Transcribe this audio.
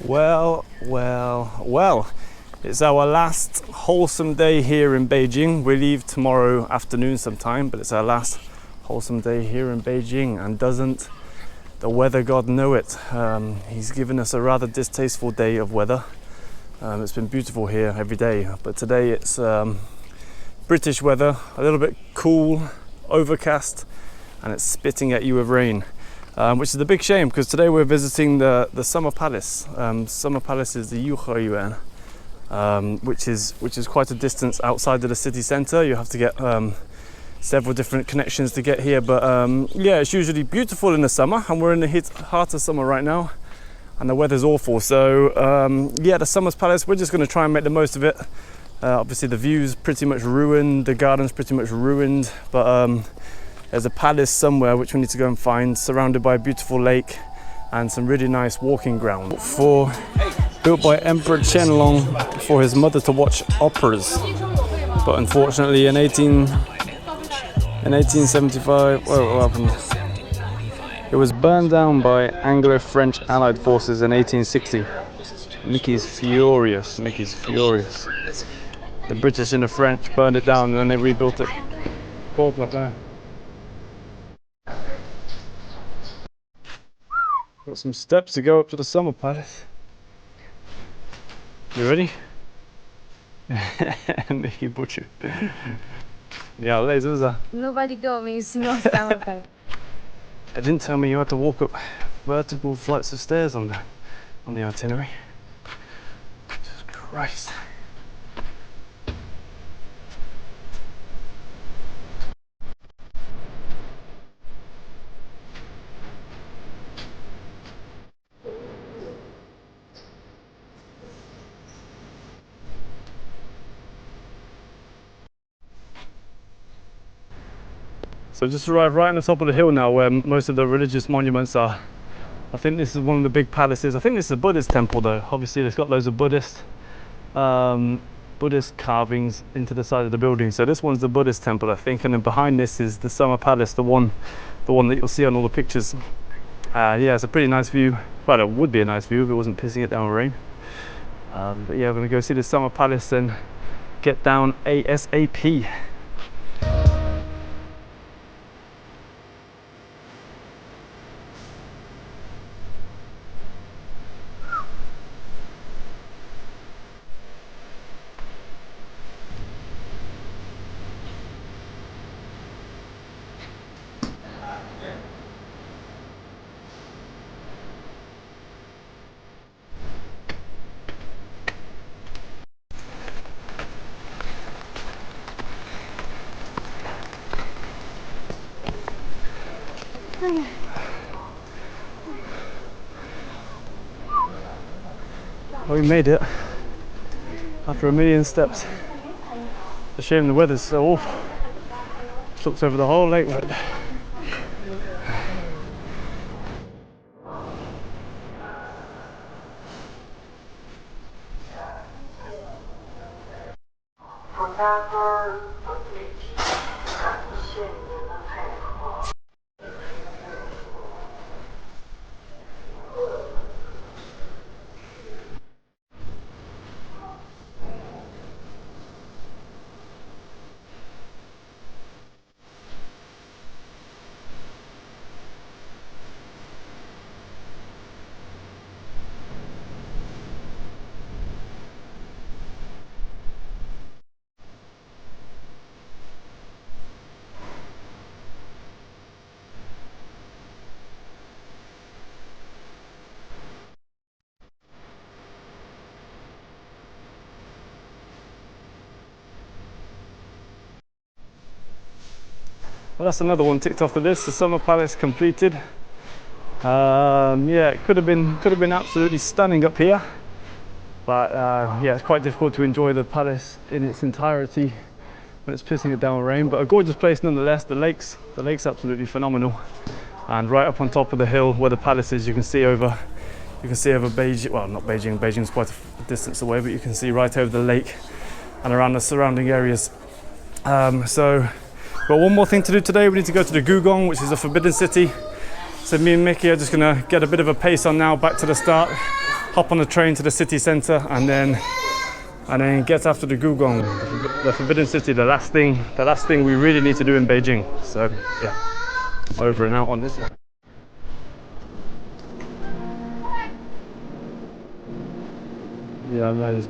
Well, well, well. It's our last wholesome day here in Beijing. We leave tomorrow afternoon sometime, but it's our last wholesome day here in Beijing. And doesn't the weather god know it? He's given us a rather distasteful day of weather. It's been beautiful here every day, but today it's British weather, a little bit cool, overcast, and it's spitting at you with rain. Which is a big shame because today we're visiting the Summer Palace. Summer Palace is the Yuheyuan, which is quite a distance outside of the city centre. You have to get several different connections to get here, but yeah, it's usually beautiful in the summer, and we're in the heart of summer right now, and the weather's awful. So yeah, the Summer Palace, we're just going to try and make the most of it. Obviously the view's pretty much ruined, the garden's pretty much ruined, but there's a palace somewhere which we need to go and find, surrounded by a beautiful lake and some really nice walking ground. Built by Emperor Qianlong for his mother to watch operas. But unfortunately in 1875, what happened? It was burned down by Anglo-French Allied forces in 1860. Mickey's furious, Mickey's furious. The British and the French burned it down and then they rebuilt it. Got some steps to go up to the Summer Palace. You ready? Nikki Butcher. Yeah, laser. Nobody told me it's no Summer Palace. They didn't tell me you had to walk up vertical flights of stairs on the itinerary. Jesus Christ. So just arrived right on the top of the hill now where most of the religious monuments are. I think this is one of the big palaces. I think this is a Buddhist temple though. Obviously it's got loads of Buddhist carvings into the side of the building. So this one's the Buddhist temple, I think, and then behind this is the Summer Palace, the one that you'll see on all the pictures. Yeah, it's a pretty nice view. Well, it would be a nice view if it wasn't pissing it down with rain. But yeah, we're gonna go see the Summer Palace and get down ASAP. We made it after a million steps. It's a shame the weather's so awful. Just looks over the whole lake right there. Well, that's another one ticked off the list. The Summer Palace completed. Yeah, it could have been absolutely stunning up here, but yeah, it's quite difficult to enjoy the palace in its entirety when it's pissing it down with rain. But a gorgeous place nonetheless. The lake's absolutely phenomenal, and right up on top of the hill where the palace is, you can see over Beijing. Well, not Beijing. Beijing's quite a distance away, but you can see right over the lake and around the surrounding areas. So. Got one more thing to do today. We need to go to the Gugong, which is a forbidden city. So me and Mickey are just gonna get a bit of a pace on now, back to the start. hop on the train to the city centre, and then get after the Gugong, the Forbidden City, the last thing we really need to do in Beijing. So yeah, over and out on this. Yeah, that is